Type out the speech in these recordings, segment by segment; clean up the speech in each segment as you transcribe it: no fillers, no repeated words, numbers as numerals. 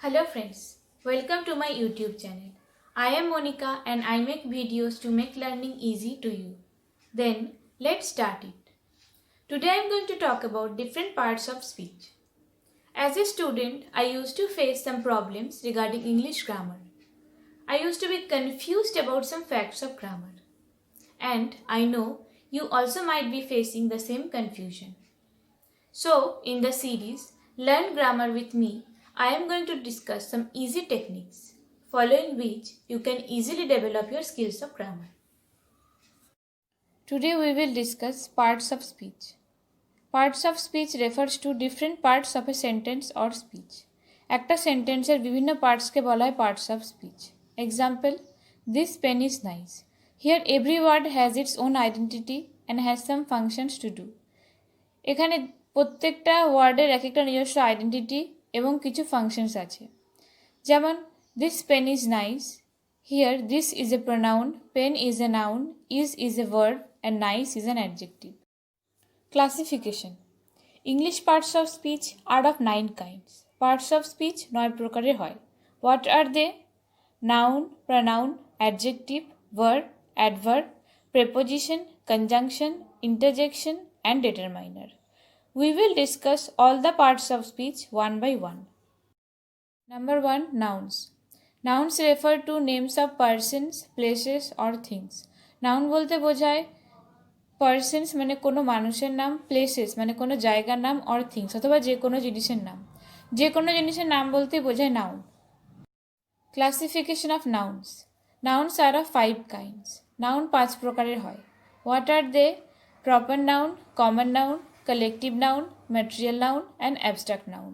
Hello friends, welcome to my YouTube channel. I am Monica and I make videos to make learning easy to you. Then let's start it. Today I am going to talk about different parts of speech. As a student, I used to face some problems regarding English grammar. I used to be confused about some facts of grammar. And I know you also might be facing the same confusion. So, in the series Learn Grammar with me, I am going to discuss some easy techniques, following which you can easily develop your skills of grammar. Today we will discuss parts of speech. Parts of speech refers to different parts of a sentence or speech. একটা সেন্টেন্সের বিভিন্ন পার্টসকে বলা হয় parts of speech. Example, this pen is nice. Here every word has its own identity and has some functions to do. এখানে প্রত্যেকটা ওয়ার্ডের এক একটা নিজস্ব আইডেন্টিটি এবং কিছু ফাংশনস আছে। যেমন this pen is nice, here this is a pronoun, pen is a noun, is a verb and nice is an adjective. Classification, English parts of speech are of 9 kinds. Parts of speech 9 প্রকারের হয়। What are they? Noun, pronoun, adjective, verb, adverb, preposition, conjunction, interjection and determiner. We will discuss all the parts of speech one by one. Number 1. Nouns. Nouns refer to names of persons, places or things. Noun বলতে বোঝায় persons মানে কোনো মানুষের নাম, places মানে কোনো জায়গার নাম or things অথবা যে কোনো জিনিসের নাম। যে কোনো জিনিসের নাম বলতে বোঝায় noun. Classification of nouns. Nouns are of 5 kinds. Noun 5 প্রকারের হয়। What are they? Proper noun, common noun, collective noun, material noun and abstract noun.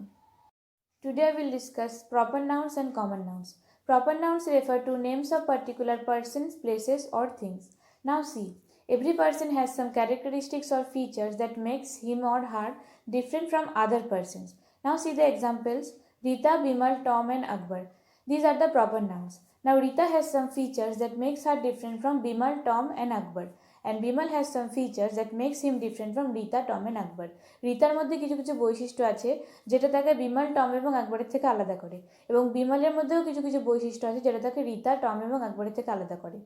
Today I will discuss proper nouns and common nouns. Proper nouns refer to names of particular persons, places or things. Now see, every person has some characteristics or features that makes him or her different from other persons. Now see the examples: Rita, Bimal, Tom and Akbar. These are the proper nouns. Now Rita has some features that makes her different from Bimal, Tom and Akbar. And Bimal has some features that makes him different from Rita, Tom and Akbar. রিতার মধ্যে কিছু কিছু বৈশিষ্ট্য আছে যেটা তাকে Bimal, Tom এবং আকবরের থেকে আলাদা করে, এবং বিমলের মধ্যেও কিছু কিছু বৈশিষ্ট্য আছে যেটা তাকে রিতা, টম এবং আকবরের থেকে আলাদা করে।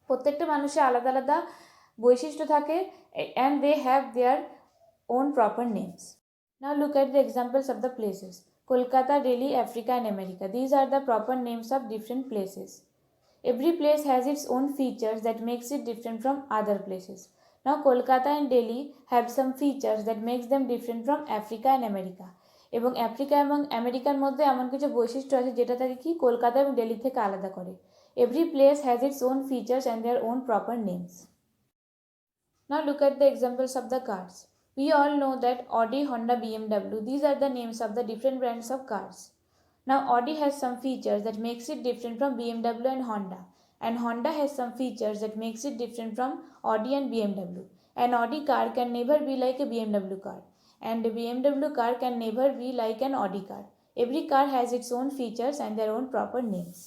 প্রত্যেকটা মানুষের আলাদা আলাদা বৈশিষ্ট্য থাকে and they have their own proper names. Now look at the examples of the places. Kolkata, Delhi, Africa and America. These are the proper names of different places. Every place has its own features that makes it different from other places. Now Kolkata and Delhi have some features that makes them different from Africa and America. এবং Africa এবং আমেরিকার মধ্যে এমন কিছু বৈশিষ্ট্য আছে যেটা তাকে কি কলকাতা এবং দিল্লি থেকে আলাদা করে। Every place has its own features and their own proper names. Now look at the examples of the cars. We all know that Audi, Honda, BMW. These are the names of the different brands of cars. Now Audi has some features that makes it different from BMW and Honda has some features that makes it different from Audi and BMW. An Audi car can never be like a BMW car, and a BMW car can never be like an Audi car. Every car has its own features and their own proper names.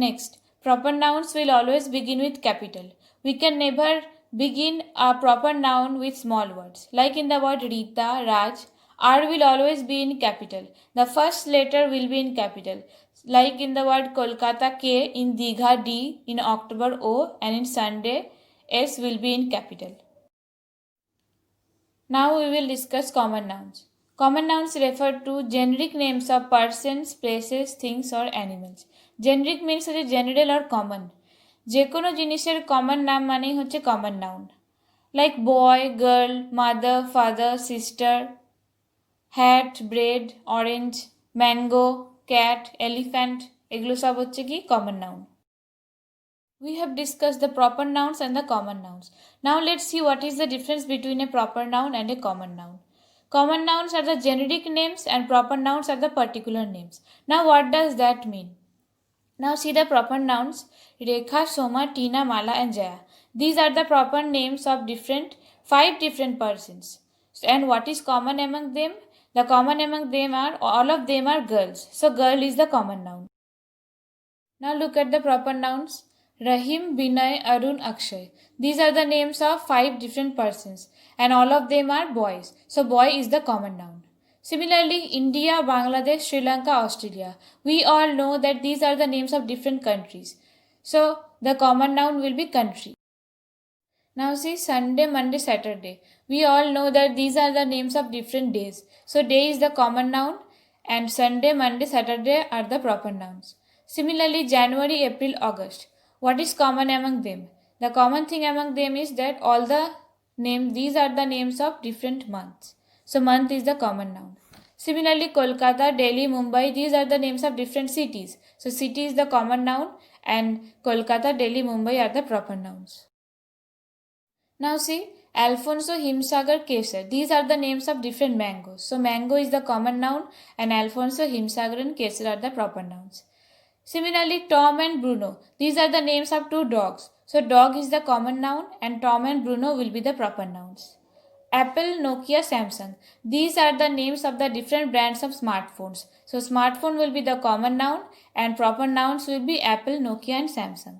Next, proper nouns will always begin with capital. We can never begin a proper noun with small words. Like in the word Rita, Raj, R will always be in capital. The first letter will be in capital. Like in the word Kolkata, K, in Digha, D, in October, O, and in Sunday, S will be in capital. Now we will discuss common nouns. Common nouns refer to generic names of persons, places, things or animals. Generic means হচ্ছে general or common. যে কোনো জিনিসের common নাম মানেই হচ্ছে common noun. Like boy, girl, mother, father, sister, hat, bread, orange, mango, cat, elephant, এগুলো সব হচ্ছে কি common noun. We have discussed the proper nouns and the common nouns. Now let's see what is the difference between a proper noun and a common noun. Common nouns are the generic names and proper nouns are the particular names. Now what does that mean? Now see the proper nouns: Rekha, Soma, Tina, Mala and Jaya. These are the proper names of 5 different persons. And what is common among them? The common among them are, all of them are girls. So girl is the common noun. Now look at the proper nouns: Rahim, Binay, Arun, Akshay. These are the names of 5 different persons and all of them are boys. So boy is the common noun. Similarly, India, Bangladesh, Sri Lanka, Australia. We all know that these are the names of different countries. So the common noun will be country. Now see Sunday, Monday, Saturday. We all know that these are the names of different days. So day is the common noun and Sunday, Monday, Saturday are the proper nouns. Similarly, January, April, August. What is common among them? The common thing among them is that these are the names of different months. So month is the common noun. Similarly, Kolkata, Delhi, Mumbai, these are the names of different cities. So city is the common noun and Kolkata, Delhi, Mumbai are the proper nouns. Now see, Alfonso, Himsagar, Kesar. These are the names of different mangoes. So mango is the common noun and Alfonso, Himsagar and Kesar are the proper nouns. Similarly, Tom and Bruno. These are the names of two dogs. So dog is the common noun and Tom and Bruno will be the proper nouns. Apple, Nokia, Samsung. These are the names of the different brands of smartphones. So smartphone will be the common noun and proper nouns will be Apple, Nokia and Samsung.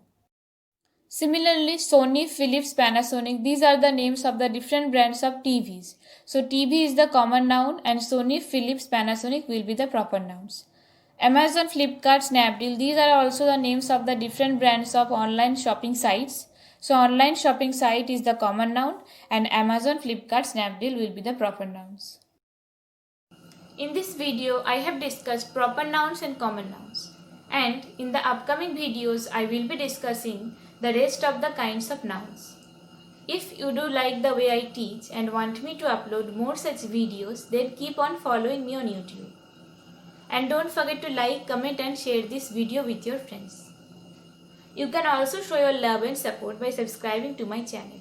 Similarly, Sony, Philips, Panasonic, these are the names of the different brands of TVs. So TV is the common noun and Sony, Philips, Panasonic will be the proper nouns. Amazon, Flipkart, Snapdeal, these are also the names of the different brands of online shopping sites. So online shopping site is the common noun and Amazon, Flipkart, Snapdeal will be the proper nouns. In this video, I have discussed proper nouns and common nouns. And in the upcoming videos, I will be discussing the rest of the kinds of nouns. If you do like the way I teach and want me to upload more such videos, then keep on following me on YouTube. And don't forget to like, comment and share this video with your friends. You can also show your love and support by subscribing to my channel.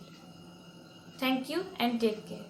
Thank you and take care.